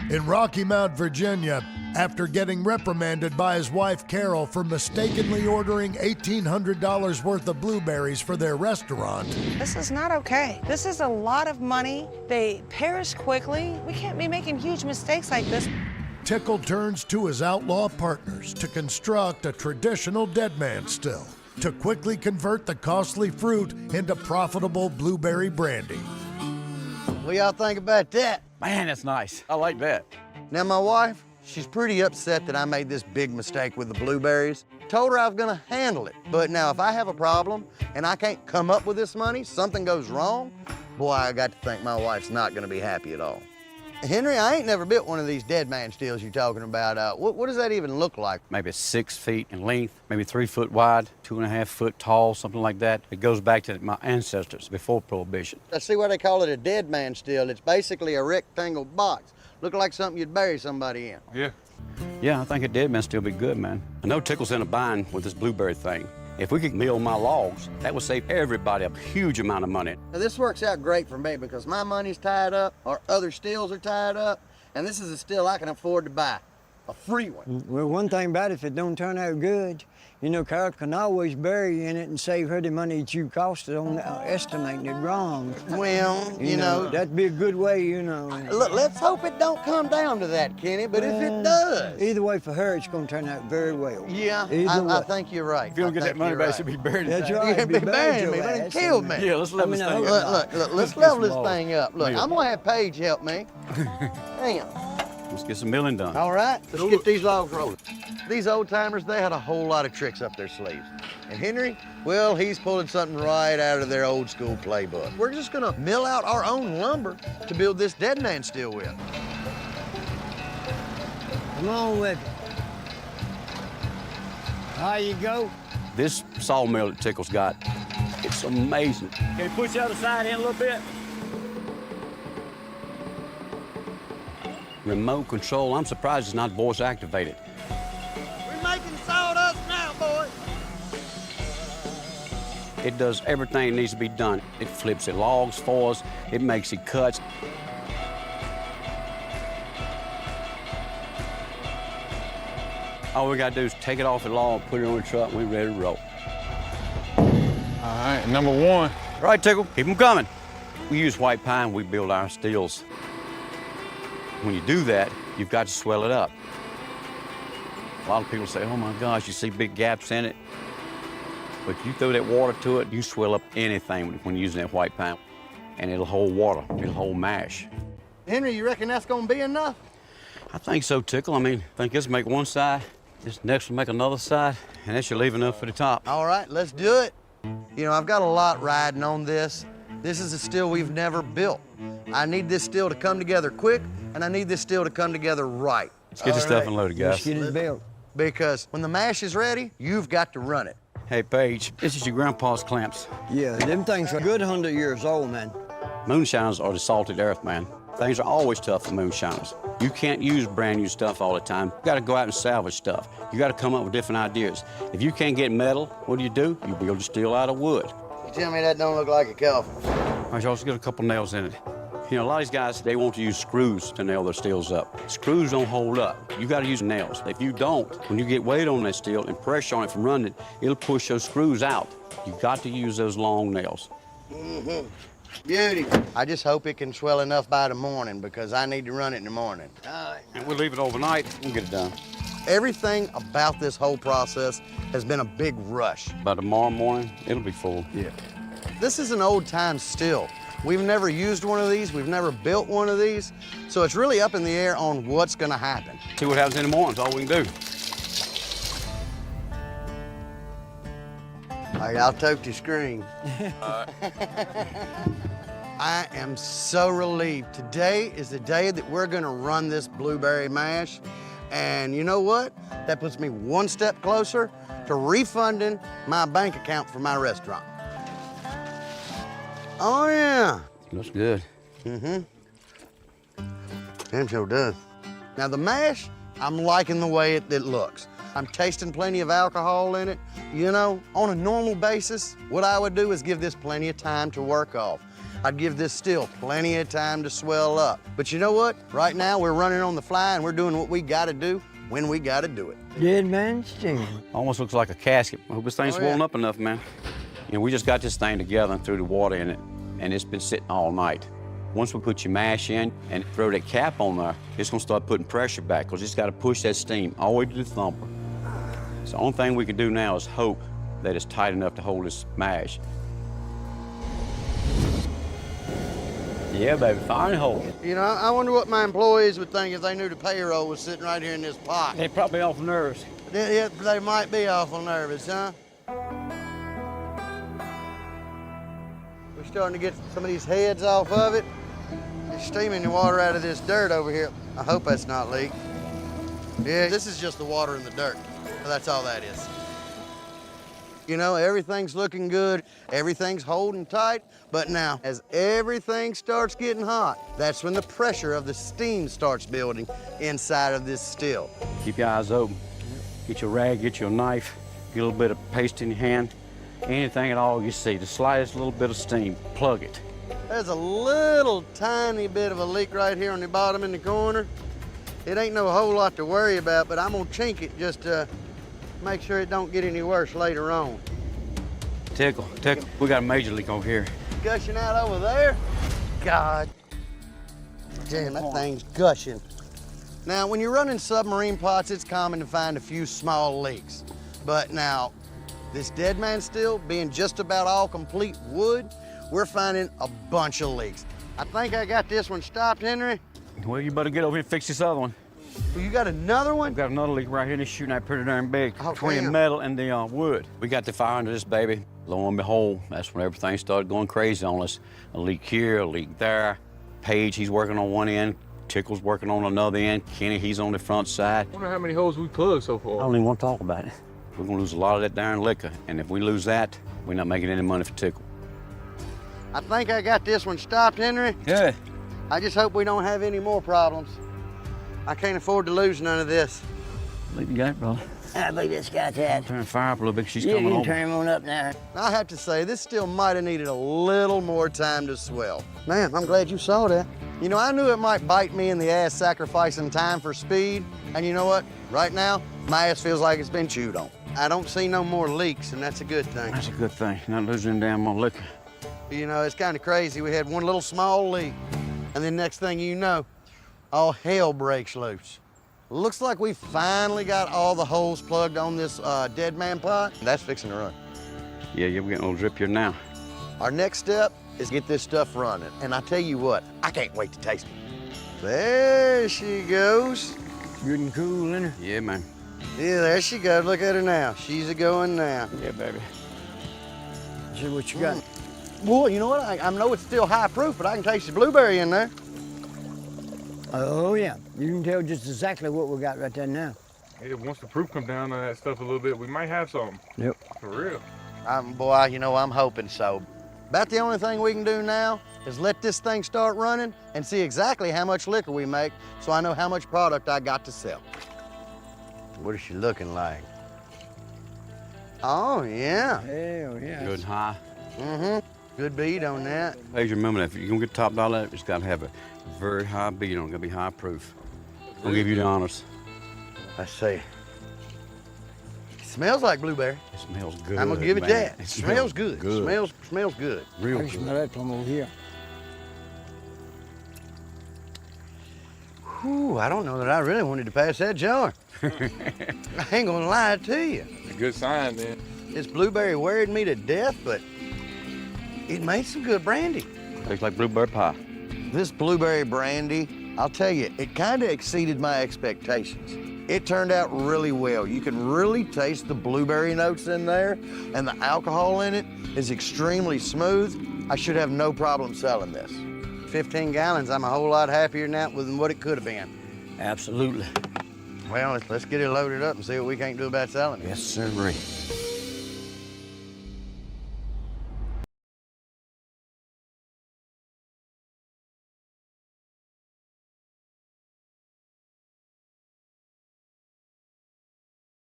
In Rocky Mount, Virginia, after getting reprimanded by his wife Carol for mistakenly ordering $1,800 worth of blueberries for their restaurant. This is not okay. This is a lot of money. They perish quickly. We can't be making huge mistakes like this. Tickle turns to his outlaw partners to construct a traditional dead man still to quickly convert the costly fruit into profitable blueberry brandy. What y'all think about that? Man, that's nice. I like that. Now, my wife, she's pretty upset that I made this big mistake with the blueberries. Told her I was gonna handle it. But now, if I have a problem and I can't come up with this money, something goes wrong, boy, I got to think my wife's not gonna be happy at all. Henry, I ain't never built one of these dead man stills you're talking about. What does that even look like? Maybe 6 feet in length, maybe 3 foot wide, 2.5 foot tall, something like that. It goes back to my ancestors before Prohibition. I see why they call it a dead man still. It's basically a rectangle box. Looking like something you'd bury somebody in. Yeah. Yeah, I think a dead man still be good, man. I know Tickle's in a bind with this blueberry thing. If we could mill my logs, that would save everybody a huge amount of money. Now, this works out great for me because my money's tied up, our other stills are tied up, and this is a still I can afford to buy. A free one. Well, one thing about it, if it don't turn out good, you know, Carol can always bury in it and save her the money that you costed on estimating it wrong. Well, you know. That'd be a good way, you know. Look, let's hope it don't come down to that, Kenny, but if it does. Either way, for her, it's gonna turn out very well. Yeah, I think you're right. If you don't get that money back, she'll be buried. That's You're right. be burying me, but it killed me. Yeah, let's level this thing up. Look, let's level this thing up. Look, I'm gonna have Paige help me. Damn. Let's get some milling done. All right, let's get these logs rolling. These old timers, they had a whole lot of tricks up their sleeves. And Henry, well, he's pulling something right out of their old school playbook. We're just gonna mill out our own lumber to build this dead man still with. Come on with it. There you go. This sawmill that Tickle's got, it's amazing. Can you push the other side in a little bit? Remote control, I'm surprised it's not voice activated. We're making sawdust now, boys. It does everything that needs to be done. It flips it logs for us, it makes it cuts. All we gotta do is take it off the log, put it on the truck, and we're ready to roll. All right, number one. All right, Tickle, keep them coming. We use white pine, we build our stills. When you do that, you've got to swell it up. A lot of people say, oh my gosh, you see big gaps in it. But you throw that water to it, you swell up anything when using that white pine. And it'll hold water, it'll hold mash. Henry, you reckon that's gonna be enough? I think so, Tickle. I mean, I think this will make one side, this next will make another side, and that should leave enough for the top. All right, let's do it. You know, I've got a lot riding on this. This is a still we've never built. I need this still to come together quick, and I need this still to come together right. Let's get this stuff unloaded, guys. Let's get it built. Because when the mash is ready, you've got to run it. Hey, Paige, this is your grandpa's clamps. Yeah, them things are a good 100 years old, man. Moonshiners are the salted earth, man. Things are always tough for moonshiners. You can't use brand new stuff all the time. You gotta go out and salvage stuff. You gotta come up with different ideas. If you can't get metal, what do? You build a steel out of wood. You tell me that don't look like a coffin. All right, y'all, let's get a couple nails in it. You know, a lot of these guys, they want to use screws to nail their steels up. Screws don't hold up. You got to use nails. If you don't, when you get weight on that steel and pressure on it from running it, it'll push those screws out. You got to use those long nails. Mm-hmm. Beauty. I just hope it can swell enough by the morning because I need to run it in the morning. All right. And we'll leave it overnight. We'll get it done. Everything about this whole process has been a big rush. By tomorrow morning, it'll be full. Yeah. This is an old-time still. We've never used one of these. We've never built one of these. So it's really up in the air on what's going to happen. See what happens in the morning is all we can do. All right, I'll tote your screen. I am so relieved. Today is the day that we're going to run this blueberry mash. And you know what? That puts me one step closer to refunding my bank account for my restaurant. Oh, yeah. Looks good. Mm-hmm. Damn sure does. Now, the mash, I'm liking the way it looks. I'm tasting plenty of alcohol in it. You know, on a normal basis, what I would do is give this plenty of time to work off. I'd give this still plenty of time to swell up. But you know what? Right now, we're running on the fly and we're doing what we gotta do when we gotta do it. Dead man steam. Almost looks like a casket. I hope this thing's Oh, swollen yeah. up enough, man. You know, we just got this thing together and threw the water in it, and it's been sitting all night. Once we put your mash in and throw that cap on there, it's gonna start putting pressure back, because it's gotta push that steam all the way to the thumper. So the only thing we can do now is hope that it's tight enough to hold this mash. Yeah, baby, fire and hold. You know, I wonder what my employees would think if they knew the payroll was sitting right here in this pot. They're probably off nerves. Yeah, they might be awful nervous, huh? We're starting to get some of these heads off of it. It's steaming the water out of this dirt over here. I hope that's not leak. Yeah, this is just the water in the dirt. That's all that is. You know, everything's looking good, everything's holding tight, but now, as everything starts getting hot, that's when the pressure of the steam starts building inside of this still. Keep your eyes open. Get your rag, get your knife, get a little bit of paste in your hand. Anything at all you see, the slightest little bit of steam, plug it. There's a little tiny bit of a leak right here on the bottom in the corner. It ain't no whole lot to worry about, but I'm gonna chink it just to make sure it don't get any worse later on. Tickle, we got a major leak over here. Gushing out over there? God. Damn, that thing's gushing. Now, when you're running submarine pots, it's common to find a few small leaks. But now, this dead man still being just about all complete wood, we're finding a bunch of leaks. I think I got this one stopped, Henry. Well, you better get over here and fix this other one. Well, you got another one? We've got another leak right here, and it's shooting out pretty darn big Oh, between the damn. metal and the wood. We got the fire under this baby. Lo and behold, that's when everything started going crazy on us. A leak here, a leak there. Page, he's working on one end. Tickle's working on another end. Kenny, he's on the front side. I wonder how many holes we plugged so I far. don't even want to talk about it. We're gonna lose a lot of that darn liquor, and if we lose that, we're not making any money for Tickle. I think I got this one stopped, Henry. Yeah. I just hope we don't have any more problems. I can't afford to lose none of this. Leave you got it, brother. I believe this got that. Turn the fire up a little bit. She's You coming can over. turn him on up now. I have to say, this still might have needed a little more time to swell. Man, I'm glad you saw that. You know, I knew it might bite me in the ass sacrificing time for speed. And you know what? Right now, my ass feels like it's been chewed on. I don't see no more leaks, and that's a good thing. That's a good thing. Not losing damn more liquor. You know, it's kind of crazy. We had one little small leak, and then next thing you know, all hell breaks loose. Looks like we finally got all the holes plugged on this dead man pot. That's fixing to run. Yeah, we're getting a little drip here now. Our next step is get this stuff running. And I tell you what, I can't wait to taste it. There she goes. Good and cool in her. Yeah, man. Yeah, there she goes. Look at her now. She's a-going now. Yeah, baby. See what you got. Boy, you know what? I know it's still high proof, but I can taste the blueberry in there. Oh, yeah. You can tell just exactly what we got right there now. Yeah, once the proof come down on that stuff a little bit, we might have something. Yep. For real. Boy, you know, I'm hoping so. About the only thing we can do now is let this thing start running and see exactly how much liquor we make so I know how much product I got to sell. What is she looking like? Oh, yeah. Hell, yeah. Good and high. Mm-hmm. Good bead on that. Please remember that if you're gonna get top dollar, it's gotta have a very high beat on it. Gotta be high proof. I'll give you the honors. Let's see. It smells like blueberry. It smells good. I'm gonna give it man. that. It smells good. Good. Smells good. Real I can good. smell that from over here. Whew, I don't know that I really wanted to pass that jar. I ain't gonna lie to you. It's a good sign then. This blueberry worried me to death, but it made some good brandy. Tastes like blueberry pie. This blueberry brandy, I'll tell you, it kind of exceeded my expectations. It turned out really well. You can really taste the blueberry notes in there, and the alcohol in it is extremely smooth. I should have no problem selling this. 15 gallons, I'm a whole lot happier now than what it could have been. Absolutely. Well, let's get it loaded up and see what we can't do about selling it. Yes, sir.